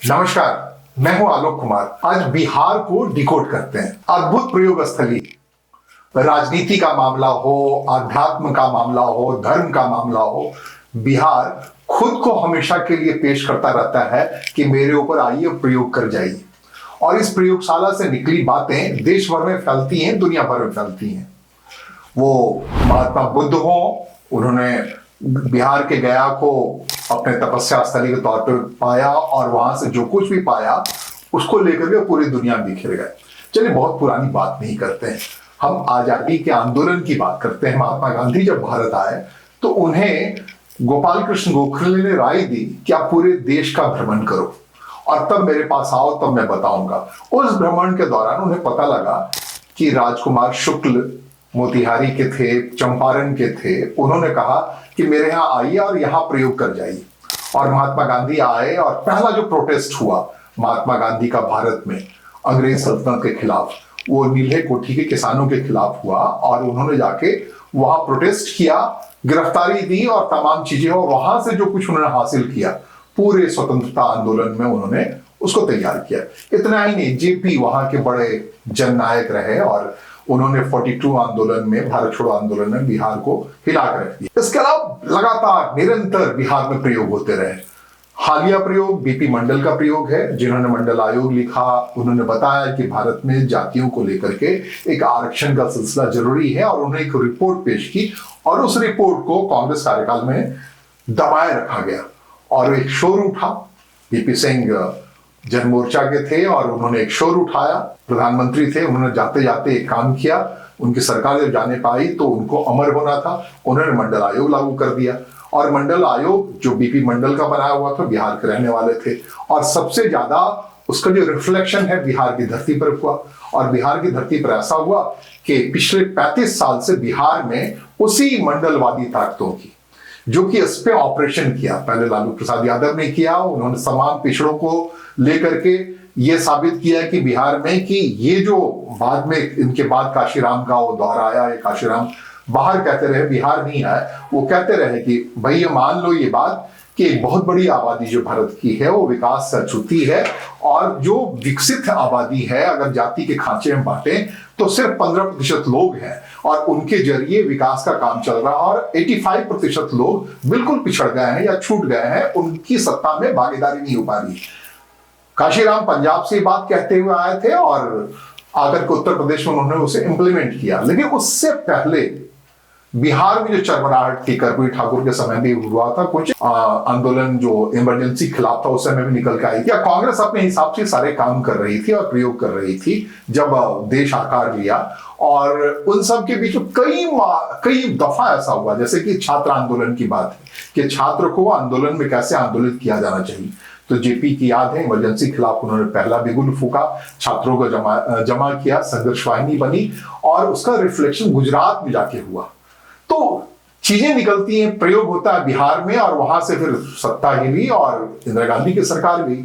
नमस्कार, मैं हूं आलोक कुमार। आज बिहार को डिकोड करते हैं। अद्भुत प्रयोग स्थली। राजनीति का मामला हो, आध्यात्म का मामला हो, धर्म का मामला हो, बिहार खुद को हमेशा के लिए पेश करता रहता है कि मेरे ऊपर आइए, प्रयोग कर जाइए। और इस प्रयोगशाला से निकली बातें देश भर में फैलती हैं, दुनिया भर में फैलती हैं। वो महात्मा बुद्ध हो, उन्होंने बिहार के गया को अपने तपस्या स्थली के तौर पर पाया और वहां से जो कुछ भी पाया उसको लेकर के पूरी दुनिया में बिखर गए। चलिए, बहुत पुरानी बात नहीं करते हैं, हम आजादी के आंदोलन की बात करते हैं। महात्मा गांधी जब भारत आए तो उन्हें गोपाल कृष्ण गोखले ने राय दी कि आप पूरे देश का भ्रमण करो और तब मेरे पास आओ, तब मैं बताऊंगा। उस भ्रमण के दौरान उन्हें पता लगा कि राजकुमार शुक्ल मोतिहारी के थे, चंपारण के थे। उन्होंने कहा कि मेरे यहाँ आइए और यहाँ प्रयोग कर जाइए। और महात्मा गांधी आए और पहला जो प्रोटेस्ट हुआ महात्मा गांधी का भारत में अंग्रेज सल्तनत के खिलाफ, वो नीले कोठी के किसानों के खिलाफ हुआ। और उन्होंने जाके वहां प्रोटेस्ट किया, गिरफ्तारी दी और तमाम चीजें, और वहां से जो कुछ उन्होंने हासिल किया पूरे स्वतंत्रता आंदोलन में उन्होंने उसको तैयार किया। इतना ही नहीं, जेपी वहां के बड़े जननायक रहे और उन्होंने 42 आंदोलन में, भारत छोड़ो आंदोलन में बिहार को हिला कर रख दिया। इसके अलावा लगातार निरंतर बिहार में प्रयोग होते रहे। हालिया प्रयोग बीपी मंडल का प्रयोग है, जिन्होंने मंडल आयोग लिखा। उन्होंने बताया कि भारत में जातियों को लेकर के एक आरक्षण का सिलसिला जरूरी है और उन्होंने एक रिपोर्ट पेश की और उस रिपोर्ट को कांग्रेस कार्यकाल में दबाए रखा गया और एक शोर उठा। बीपी सिंह जन मोर्चा के थे और उन्होंने एक शोर उठाया। प्रधानमंत्री थे, उन्होंने जाते जाते एक काम किया। उनकी सरकार जब जाने पाई तो उनको अमर होना था, उन्होंने मंडल आयोग लागू कर दिया। और मंडल आयोग जो बीपी मंडल का बनाया हुआ था, बिहार के रहने वाले थे और सबसे ज्यादा उसका जो रिफ्लेक्शन है बिहार की धरती पर हुआ। और बिहार की धरती पर ऐसा हुआ कि पिछले 35 साल से बिहार में उसी मंडलवादी ताकतों की, जो कि इस पे ऑपरेशन किया, पहले लालू प्रसाद यादव ने किया। उन्होंने तमाम पिछड़ों को लेकर के ये साबित किया कि बिहार में कि ये जो बाद में इनके बाद काशीराम का वो दौर आया, ये काशीराम बाहर कहते रहे, बिहार नहीं आए, वो कहते रहे कि भाई ये मान लो ये बात कि एक बहुत बड़ी आबादी जो भारत की है वो विकास से अछूती है और जो विकसित आबादी है अगर जाति के खांचे में बांटे तो सिर्फ 15% लोग हैं और उनके जरिए विकास का काम चल रहा है और 85% लोग बिल्कुल पिछड़ गए हैं या छूट गए हैं, उनकी सत्ता में भागीदारी नहीं हो पा रही। काशीराम पंजाब से बात कहते हुए आए थे और आकर के उत्तर प्रदेश में उन्होंने उसे इंप्लीमेंट किया। लेकिन उससे पहले बिहार में जो चरमराहट थी, कर्पूरी ठाकुर के समय भी हुआ था कुछ आंदोलन, जो इमरजेंसी खिलाफ था उस समय भी निकल के आई थी। कांग्रेस अपने हिसाब से सारे काम कर रही थी और प्रयोग कर रही थी जब देश आकार लिया। और उन सब के बीच कई दफा ऐसा हुआ, जैसे कि छात्र आंदोलन की बात है कि छात्र को आंदोलन में कैसे आंदोलित किया जाना चाहिए। तो जेपी की याद है, इमरजेंसी खिलाफ उन्होंने पहला बिगुल फूका, छात्रों को जमा किया, संघर्ष वाहिनी बनी और उसका रिफ्लेक्शन गुजरात में जाके हुआ। तो चीजें निकलती हैं, प्रयोग होता है बिहार में और वहां से फिर सत्ता हिली और इंदिरा गांधी की सरकार भी।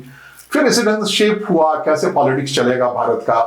फिर इसी ढंग से शेप हुआ कैसे पॉलिटिक्स चलेगा भारत का,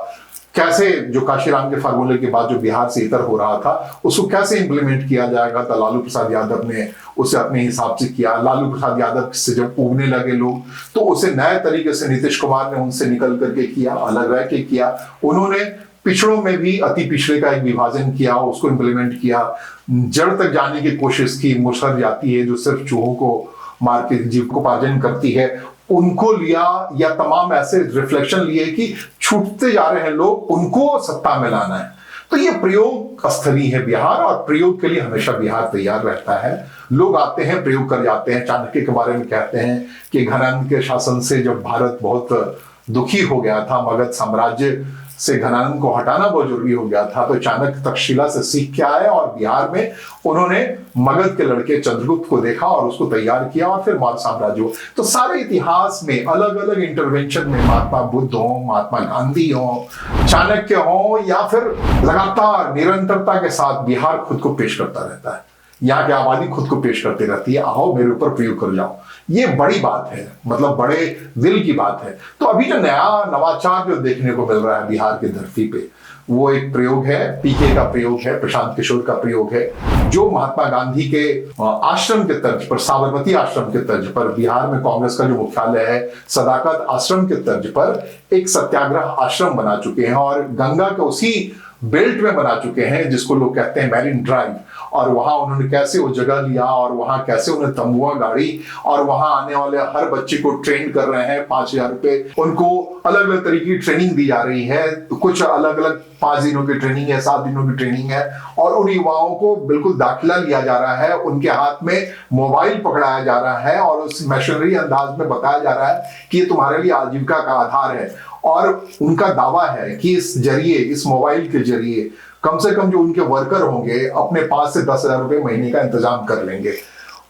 कैसे जो काशीराम के फार्मूले के बाद जो बिहार से इतर हो रहा था उसको कैसे इंप्लीमेंट किया जाएगा। तो लालू प्रसाद यादव ने उसे अपने हिसाब से किया। लालू प्रसाद यादव से जब उगने लगे लोग तो उसे नए तरीके से नीतीश कुमार ने उनसे निकल करके किया, अलग रह के किया। उन्होंने पिछड़ों में भी अति पिछड़े का एक विभाजन किया, उसको इंप्लीमेंट किया, जड़ तक जाने की कोशिश की। मुसहर जाति है जो सिर्फ चूहों को मार के जीविकोपार्जन करती है, उनको लिया, या तमाम ऐसे रिफ्लेक्शन लिए कि छूटते जा रहे हैं लोग, उनको सत्ता में लाना है। तो ये प्रयोग स्थली है बिहार और प्रयोग के लिए हमेशा बिहार तैयार रहता है। लोग आते हैं, प्रयोग कर जाते हैं। चाणक्य के बारे में कहते हैं कि घनानंद के शासन से जब भारत बहुत दुखी हो गया था, मगध साम्राज्य से घनानंद को हटाना बहुत जरूरी हो गया था, तो चाणक्य तक्षशिला से सीख के आए और बिहार में उन्होंने मगध के लड़के चंद्रगुप्त को देखा और उसको तैयार किया और फिर मौर्य साम्राज्य हो। तो सारे इतिहास में अलग अलग इंटरवेंशन में महात्मा बुद्ध हो, महात्मा गांधी हो, चाणक्य हो, या फिर लगातार निरंतरता के साथ बिहार खुद को पेश करता रहता है। यहाँ की आबादी खुद को पेश करती रहती है, आओ मेरे ऊपर प्रयोग कर जाओ। ये बड़ी बात है, मतलब बड़े दिल की बात है। तो अभी जो नया नवाचार जो देखने को मिल रहा है बिहार की धरती पे, वो एक प्रयोग है, पीके का प्रयोग है, प्रशांत किशोर का प्रयोग है, जो महात्मा गांधी के आश्रम के तर्ज पर, साबरमती आश्रम के तर्ज पर, बिहार में कांग्रेस का जो मुख्यालय है सदाकत आश्रम के तर्ज पर एक सत्याग्रह आश्रम बना चुके हैं और गंगा के उसी बेल्ट में बना चुके हैं जिसको लोग कहते हैं मैरिन ड्राइव। और वहां उन्होंने कैसे वो जगह लिया और वहां कैसे उन्हें तंबुआ गाड़ी और वहां आने वाले हर बच्चे को ट्रेन कर रहे हैं, 5,000 रुपए उनको अलग अलग तरीके की ट्रेनिंग दी जा रही है। कुछ अलग अलग 5 दिनों की ट्रेनिंग है, 7 दिनों की ट्रेनिंग है और उन युवाओं को बिल्कुल दाखिला लिया जा रहा है, उनके हाथ में मोबाइल पकड़ाया जा रहा है और उस मिशनरी अंदाज में बताया जा रहा है कि ये तुम्हारे लिए आजीविका का आधार है। और उनका दावा है कि इस जरिए, इस मोबाइल के जरिए कम से कम जो उनके वर्कर होंगे अपने 5 से 10,000 रुपए महीने का इंतजाम कर लेंगे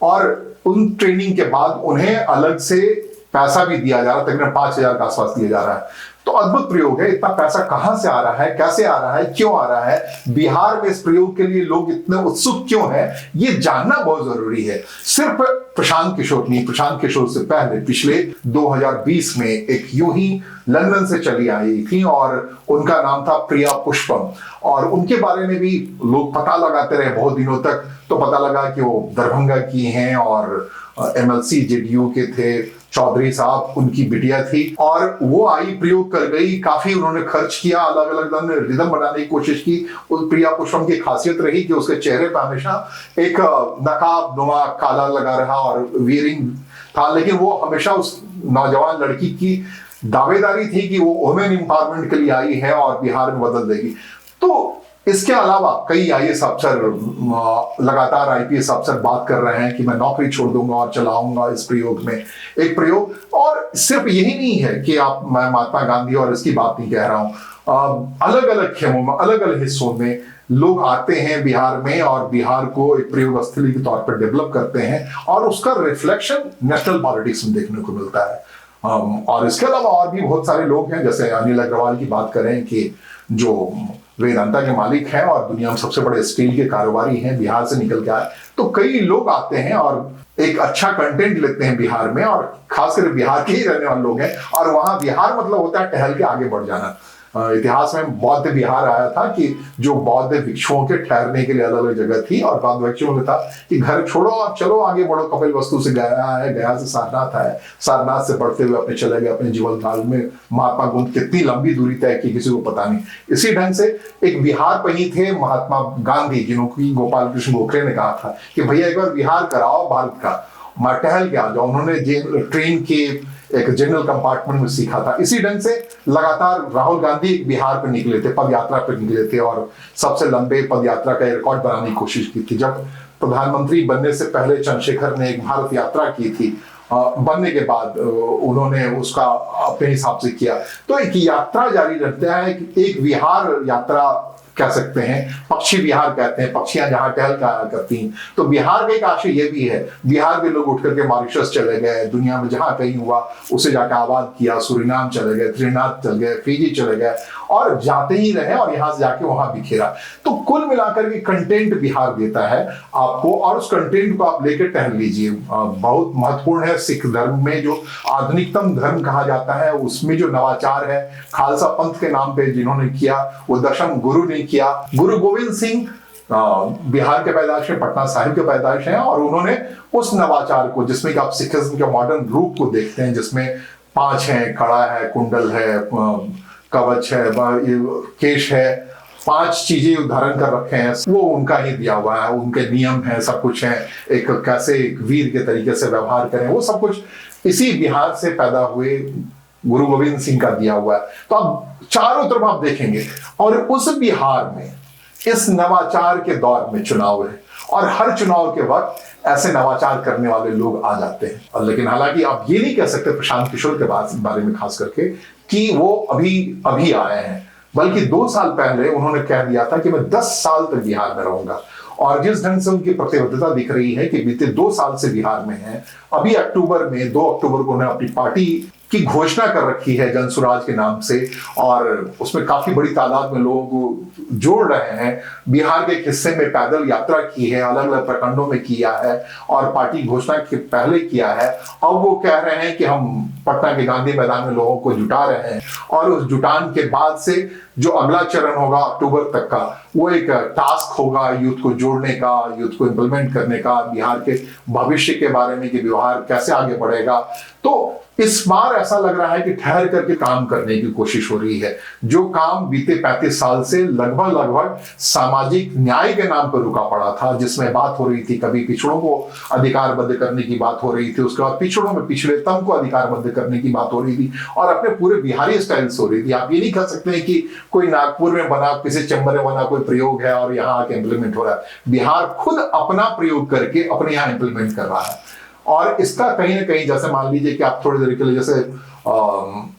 और उन ट्रेनिंग के बाद उन्हें अलग से पैसा भी दिया जा रहा है, तकरीबन 5,000 के आसपास दिया जा रहा है। तो अद्भुत प्रयोग है। इतना पैसा कहां से आ रहा है, कैसे आ रहा है, क्यों आ रहा है, बिहार में इस प्रयोग के लिए लोग इतने उत्सुक क्यों हैं, ये जानना बहुत जरूरी है। सिर्फ प्रशांत किशोर नहीं, प्रशांत किशोर से पहले पिछले 2020 में एक यूं ही लंदन से चली आई थी और उनका नाम था प्रिया पुष्पम और उनके बारे में भी लोग पता लगाते रहे बहुत दिनों तक। तो पता लगा कि वो दरभंगा की हैं और MLC जेडीयू के थे, चौधरी साहब उनकी बिटिया थी और वो आई, प्रयोग कर गई, काफी उन्होंने खर्च किया, अलग अलग रिदम बनाने की कोशिश की। उस प्रिया पुष्पम की खासियत रही कि उसके चेहरे पर हमेशा एक नकाब नुमा काला लगा रहा और वीरिंग था, लेकिन वो हमेशा उस नौजवान लड़की की दावेदारी थी कि वो वुमेन एम्पावरमेंट के लिए आई है और बिहार में बदल देगी। तो इसके अलावा कई IAS अफसर, लगातार IPS अफसर बात कर रहे हैं कि मैं नौकरी छोड़ दूंगा और चलाऊंगा इस प्रयोग में एक प्रयोग। और सिर्फ यही नहीं है कि मैं महात्मा गांधी और इसकी बात नहीं कह रहा हूं, अलग अलग खेमों में, अलग अलग हिस्सों में लोग आते हैं बिहार में और बिहार को एक प्रयोग स्थली के तौर पर डेवलप करते हैं और उसका रिफ्लेक्शन नेशनल पॉलिटिक्स में देखने को मिलता है। और इसके अलावा और भी बहुत सारे लोग हैं, जैसे अनिल अग्रवाल की बात करें कि जो वेदांता के मालिक हैं और दुनिया में सबसे बड़े स्टील के कारोबारी हैं, बिहार से निकल के आए। तो कई लोग आते हैं और एक अच्छा कंटेंट लेते हैं बिहार में और खासकर बिहार के ही रहने वाले लोग हैं। और वहां बिहार मतलब होता है टहल के आगे बढ़ जाना। इतिहास में बौद्ध बिहार आया था कि जो बौद्ध भिक्षुओं के ठहरने के लिए अलग अलग जगह थी और बौद्ध भिक्षुओं में था कि घर छोड़ो आप चलो आगे बढ़ो। कपिल वस्तु से गया है, गया से सारनाथ है, सारनाथ से बढ़ते हुए अपने चले गए अपने जीवन काल में। महात्मा बुद्ध कितनी लंबी दूरी तय की किसी को पता नहीं। इसी ढंग से एक बिहार पर ही थे महात्मा गांधी, जिन्होंने गोपाल कृष्ण गोखले ने कहा था कि भैया एक बार बिहार कराओ भारत का, टहल के आ जाओ। उन्होंने ट्रेन के एक जनरल कंपार्टमेंट में सीखा था। इसी ढंग से लगातार राहुल गांधी बिहार पर निकले थे, पद यात्रा पर निकले थे और सबसे लंबे पद यात्रा का रिकॉर्ड बनाने की कोशिश की थी। जब प्रधानमंत्री बनने से पहले चंद्रशेखर ने एक भारत यात्रा की थी, बनने के बाद उन्होंने उसका अपने हिसाब से किया। तो एक यात्रा जारी रहता है, एक विहार यात्रा कह सकते हैं, पक्षी विहार कहते हैं, पक्षियां जहां टहल कर आया करती हैं। तो बिहार का एक आशय ये भी है, बिहार के लोग उठ करके मॉरिशस चले गए, दुनिया में जहां कहीं हुआ उसे जाकर आबाद किया, सुरीनाम चले गए, त्रिनाद चले गए, फिजी चले गए और जाते ही रहे और यहां से जाके वहां बिखेरा। तो कुल मिलाकर के कंटेंट बिहार देता है आपको और उस कंटेंट को आप लेकर टहल लीजिए। बहुत महत्वपूर्ण है सिख धर्म में, जो आधुनिकतम धर्म कहा जाता है, उसमें जो नवाचार है खालसा पंथ के नाम पे जिन्होंने किया, वो दशम गुरु ने किया। गुरु गोविंद सिंह बिहार के पैदाइश है, पटना साहिब के पैदाइश है और उन्होंने उस नवाचार को, जिसमें कि आप सिखिज्म के मॉडर्न रूप को देखते हैं, जिसमें 5 है, कड़ा है, कुंडल है, कवच है, केश है, 5 चीजें धारण कर रखे हैं, वो उनका ही दिया हुआ है। उनके नियम है, सब कुछ है, एक कैसे एक वीर के तरीके से व्यवहार करें, वो सब कुछ इसी बिहार से पैदा हुए गुरु गोविंद सिंह का दिया हुआ है। तो अब चारों तरफ आप देखेंगे और उस बिहार में इस नवाचार के दौर में चुनाव है और हर चुनाव के वक्त ऐसे नवाचार करने वाले लोग आ जाते हैं। और लेकिन हालांकि आप ये नहीं कह सकते प्रशांत किशोर के बारे में खास करके कि वो अभी आए हैं, बल्कि 2 साल पहले उन्होंने कह दिया था कि मैं 10 साल तक बिहार में रहूंगा। और जिस ढंग से उनकी प्रतिबद्धता दिख रही है कि बीते 2 साल से बिहार में है, अभी अक्टूबर में 2 अक्टूबर को उन्हें अपनी पार्टी की घोषणा कर रखी है जनसुराज के नाम से, और उसमें काफी बड़ी तादाद में लोग जोड़ रहे हैं। बिहार के एक हिस्से में पैदल यात्रा की है, अलग अलग प्रखंडों में किया है और पार्टी घोषणा के पहले किया है। अब वो कह रहे हैं कि हम पटना के गांधी मैदान में लोगों को जुटा रहे हैं, और उस जुटान के बाद से जो अगला चरण होगा अक्टूबर तक का, वो एक टास्क होगा यूथ को जोड़ने का, यूथ को इंप्लीमेंट करने का, बिहार के भविष्य के बारे में कि बिहार कैसे आगे बढ़ेगा। तो इस बार ऐसा लग रहा है कि ठहर करके काम करने की कोशिश हो रही है। जो काम बीते 35 साल से लगभग सामाजिक न्याय के नाम पर रुका पड़ा था, जिसमें बात हो रही थी कभी पिछड़ों को अधिकारबद्ध करने की बात हो रही थी, उसके बाद पिछड़ों में पिछड़ेतम को अधिकारबद्ध करने की बात हो रही थी, और अपने पूरे बिहारी स्टाइल से हो रही थी। आप ये नहीं कह सकते कि कोई नागपुर में बना, किसी चैम्बर में बना कोई प्रयोग है और यहाँ आके इंप्लीमेंट हो रहा है। बिहार खुद अपना प्रयोग करके अपने यहाँ इंप्लीमेंट कर रहा है। और इसका कहीं ना कहीं, जैसे मान लीजिए कि आप थोड़ी देर के लिए, जैसे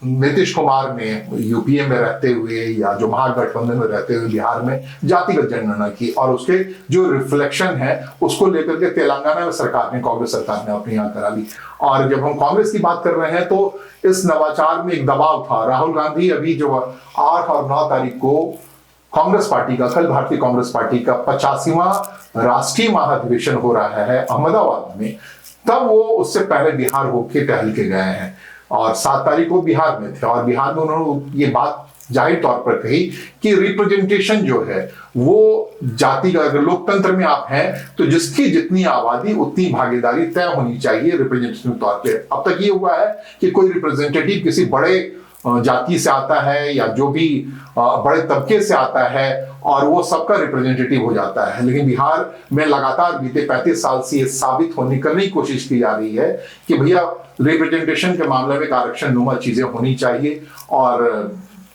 नीतीश कुमार ने यूपीए में रहते हुए या जो महागठबंधन में रहते हुए बिहार में जातिगत जनगणना की, और उसके जो रिफ्लेक्शन है उसको लेकर के तेलंगाना में सरकार ने, कांग्रेस सरकार ने अपने यहाँ करा ली। और जब हम कांग्रेस की बात कर रहे हैं तो इस नवाचार में एक दबाव था। राहुल गांधी अभी जो 8 और 9 तारीख को कांग्रेस पार्टी का, कल भारतीय कांग्रेस पार्टी का 85वां राष्ट्रीय महाधिवेशन हो रहा है अहमदाबाद में, तब वो उससे पहले बिहार होके टहल के गए हैं और 7 तारीख को बिहार में थे। और बिहार में उन्होंने ये बात जाहिर तौर पर कही कि रिप्रेजेंटेशन जो है वो जाति का, अगर लोकतंत्र में आप हैं तो जिसकी जितनी आबादी उतनी भागीदारी तय होनी चाहिए रिप्रेजेंटेटिव तौर पे। अब तक ये हुआ है कि कोई रिप्रेजेंटेटिव किसी बड़े जाति से आता है या जो भी बड़े तबके से आता है और वो सबका रिप्रेजेंटेटिव हो जाता है। लेकिन बिहार में लगातार बीते 35 साल से ये साबित करने की कोशिश की जा रही है कि भैया रिप्रेजेंटेशन के मामले में आरक्षण नुमा चीजें होनी चाहिए। और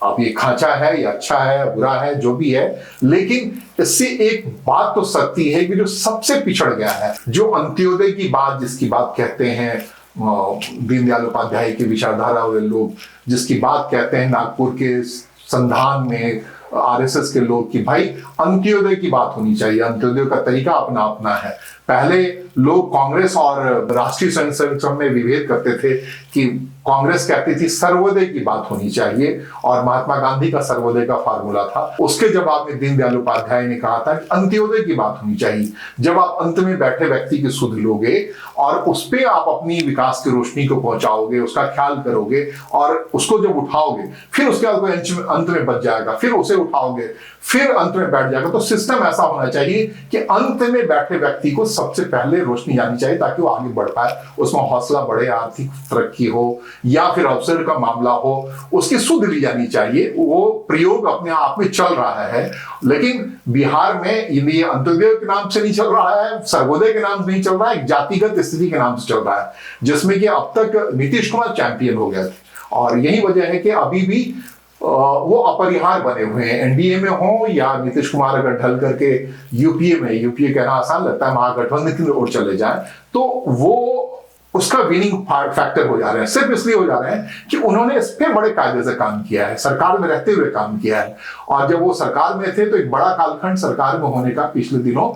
अब ये खांचा है या अच्छा है बुरा है जो भी है, लेकिन इससे एक बात तो सत्य है कि जो सबसे पिछड़ गया है, जो अंत्योदय की बात जिसकी बात कहते हैं दीनदयाल उपाध्याय की विचारधारा वाले लोग, जिसकी बात कहते हैं नागपुर के संधान में आरएसएस के लोग, कि भाई अंत्योदय की बात होनी चाहिए। अंत्योदय का तरीका अपना अपना है। पहले लोग कांग्रेस और राष्ट्रीय स्वयंसेवक संघ में विभेद करते थे कि कांग्रेस कहती थी सर्वोदय की बात होनी चाहिए और महात्मा गांधी का सर्वोदय का फार्मूला था। उसके जवाब में दीनदयाल उपाध्याय ने कहा था कि अंत्योदय की बात होनी चाहिए। जब आप अंत में बैठे व्यक्ति की सुध लोगे और उस पर आप अपनी विकास की रोशनी को पहुंचाओगे, उसका ख्याल करोगे और उसको जब उठाओगे, फिर उसके बाद कोई अंत में बच जाएगा, फिर उसे उठाओगे, फिर अंत में बैठ जाएगा। तो सिस्टम ऐसा होना चाहिए कि अंत में बैठे व्यक्ति को सबसे पहले रोशनी आनी चाहिए ताकि वो आगे बढ़ पाए, उसमें हौसला बढ़े, आर्थिक तरक्की हो या फिर अवसर का मामला हो, उसकी सुध ली जानी चाहिए। वो प्रयोग अपने आप में चल रहा है, लेकिन बिहार में ये अंत्योदय के नाम से नहीं चल रहा है, सर्वोदय के नाम से नहीं चल रहा है, एक जातिगत स्थिति के नाम से चल रहा है, जिसमें कि अब तक नीतीश कुमार चैंपियन हो गए थे। और यही वजह है कि अभी भी वो अपरिहार बने हुए हैं। एनडीए में हो या नीतीश कुमार अगर ढल करके यूपीए में, यूपीए कहना आसान लगता है, महागठबंधन की ओर चले जाएं तो वो उसका विनिंग फैक्टर हो जा रहे हैं। सिर्फ इसलिए हो जा रहे हैं कि उन्होंने इस पे बड़े कायदे से काम किया है, सरकार में रहते हुए काम किया है। और जब वो सरकार में थे तो एक बड़ा कालखंड सरकार में होने का पिछले दिनों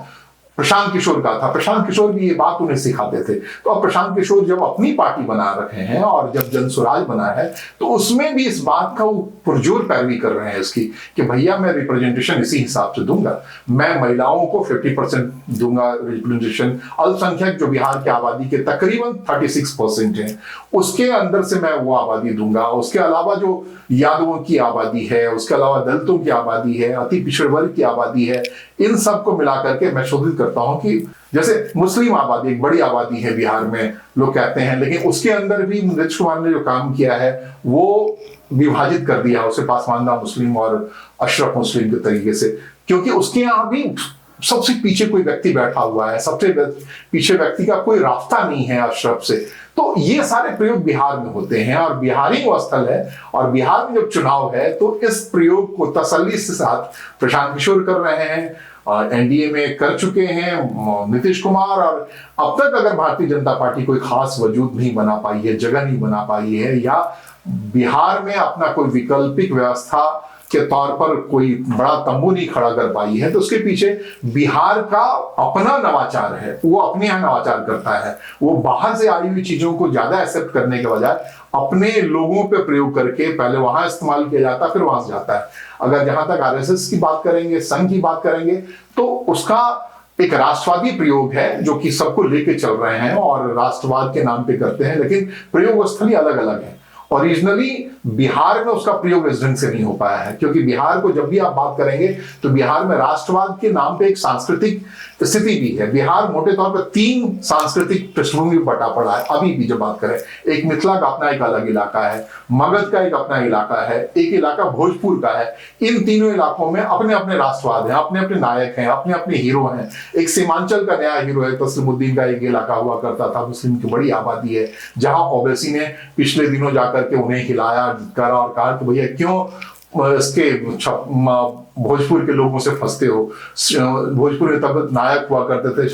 प्रशांत किशोर का था। प्रशांत किशोर भी ये बात उन्हें सिखाते थे। तो अब प्रशांत किशोर जब अपनी पार्टी बना रखे हैं और जब जनसुराज बना है तो उसमें भी इस बात का वो पुरजोर पैरवी कर रहे हैं इसकी कि भैया मैं रिप्रेजेंटेशन इसी हिसाब से दूंगा, मैं महिलाओं को 50% दूंगा रिप्रेजेंटेशन, अल्पसंख्यक जो बिहार की आबादी के तकरीबन 36% है उसके अंदर से मैं वो आबादी दूंगा। उसके अलावा जो यादवों की आबादी है, उसके अलावा दलितों की आबादी है, अति पिछड़े वर्ग की आबादी है, इन सबको मिलाकर के मैं शोधित करता हूं कि जैसे मुस्लिम आबादी एक बड़ी आबादी है बिहार में लोग कहते हैं, लेकिन उसके अंदर भी नीतीश कुमार ने जो काम किया है वो विभाजित कर दिया उसे पासमानदा मुस्लिम और अशरफ मुस्लिम के तरीके से, क्योंकि उसके यहाँ भी सबसे पीछे कोई व्यक्ति बैठा हुआ है, सबसे पीछे व्यक्ति का कोई रास्ता नहीं है अशरफ से। तो ये सारे प्रयोग बिहार में होते हैं और बिहारी वो स्थल है और बिहार में जब चुनाव है तो इस प्रयोग को तसल्ली से साथ प्रशांत किशोर कर रहे हैं, एनडीए में कर चुके हैं नीतीश कुमार। और अब तक अगर भारतीय जनता पार्टी कोई खास वजूद नहीं बना पाई है, जगह नहीं बना पाई है या बिहार में अपना कोई वैकल्पिक व्यवस्था के तौर पर कोई बड़ा तंबू नहीं खड़ा कर पाई है, तो उसके पीछे बिहार का अपना नवाचार है। वो अपने यहाँ नवाचार करता है, वो बाहर से आई हुई चीजों को ज्यादा एक्सेप्ट करने के बजाय अपने लोगों पे प्रयोग करके पहले वहां इस्तेमाल किया जाता है, फिर वहां से जाता है। अगर जहां तक आरएसएस की बात करेंगे, संघ की बात करेंगे, तो उसका एक राष्ट्रवादी प्रयोग है जो कि सबको लेके चल रहे हैं और राष्ट्रवाद के नाम पे करते हैं, लेकिन प्रयोग स्थली अलग अलग है। ओरिजिनली बिहार में उसका प्रयोग इस ढंग से नहीं हो पाया है, क्योंकि बिहार को जब भी आप बात करेंगे तो बिहार में राष्ट्रवाद के नाम पे एक सांस्कृतिक स्थिति भी है। बिहार मोटे तौर पर 3 सांस्कृतिक पृष्ठभूमि पर बटा पड़ा है अभी भी। जब बात करें, एक मिथिला का अपना एक अलग इलाका है, मगध का एक अपना इलाका है, एक इलाका भोजपुर का है। इन तीनों इलाकों में अपने अपने राष्ट्रवाद हैं, अपने अपने नायक हैं, अपने अपने हीरो हैं। एक सीमांचल का नया हीरो है, तस्लीमुद्दीन का एक इलाका हुआ करता था, मुस्लिम की बड़ी आबादी है, जहां ओवैसी ने पिछले दिनों जाकर के उन्हें हिलाया, करा और कहा कि भैया क्यों इसके भोजपुर के लोगों से फंसते हो। भोजपुर में तब नायक हुआ करते थे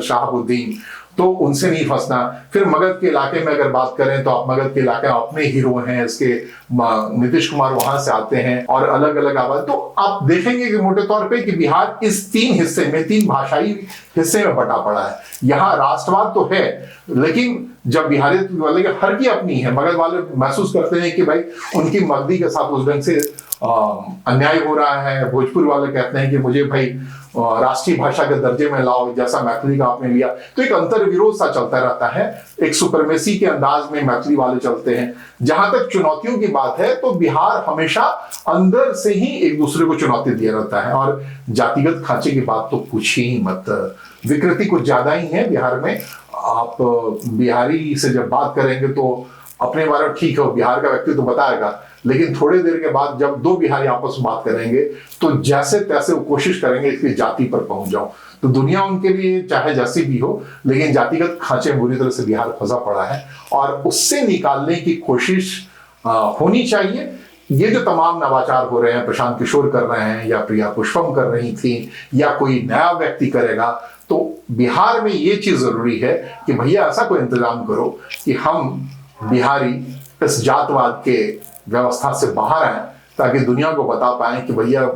शहाबुद्दीन, तो उनसे नहीं फंसना। फिर मगध के इलाके में अगर बात करें तो आप मगध के इलाके में अपने हीरो हैं, इसके नीतीश कुमार वहां से आते हैं और अलग अलग आवाज। तो आप देखेंगे कि मोटे तौर पे कि बिहार इस 3 हिस्से में, 3 भाषाई हिस्से में बटा पड़ा है। यहाँ राष्ट्रवाद तो है, लेकिन जब बिहारी वाले हर की अपनी है, मगध वाले महसूस करते हैं कि भाई उनकी मगधी के साथ उस ढंग से अन्याय हो रहा है। भोजपुर वाले कहते हैं कि मुझे भाई राष्ट्रीय भाषा के दर्जे में लाओ, जैसा मैथिली का आपने लिया। तो एक अंतर विरोध सा चलता रहता है, एक सुपरमेसी के अंदाज में मैथिली वाले चलते हैं। जहां तक चुनौतियों की बात है तो बिहार हमेशा अंदर से ही एक दूसरे को चुनौती दिया रहता है। और जातिगत खांचे की बात तो पूछिए ही मत, विकृति कुछ ज्यादा ही है बिहार में। आप बिहारी से जब बात करेंगे तो अपने बारे में ठीक है, बिहार का व्यक्ति तो बताएगा, लेकिन थोड़ी देर के बाद जब 2 बिहारी आपस में बात करेंगे तो जैसे तैसे वो कोशिश करेंगे इसकी जाति पर पहुंच जाओ। तो दुनिया उनके लिए चाहे जैसी भी हो, लेकिन जातिगत खांचे बुरी तरह से बिहार फंसा पड़ा है और उससे निकालने की कोशिश होनी चाहिए। ये जो तमाम नवाचार हो रहे हैं, प्रशांत किशोर कर रहे हैं या प्रिया पुष्पम कर रही थी या कोई नया व्यक्ति करेगा, तो बिहार में ये चीज जरूरी है कि भैया ऐसा कोई इंतजाम करो कि हम बिहारी इस जातवाद के व्यवस्था से बाहर आए, ताकि दुनिया को बता पाए कि भैया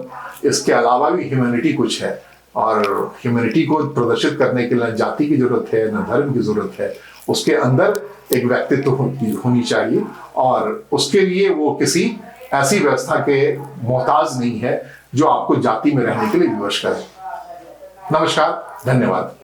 इसके अलावा भी ह्यूमैनिटी कुछ है। और ह्यूमैनिटी को प्रदर्शित करने के लिए जाति की जरूरत है, न धर्म की जरूरत है। उसके अंदर एक व्यक्तित्व होनी चाहिए और उसके लिए वो किसी ऐसी व्यवस्था के मोहताज नहीं है जो आपको जाति में रहने के लिए विवश करे। नमस्कार, धन्यवाद।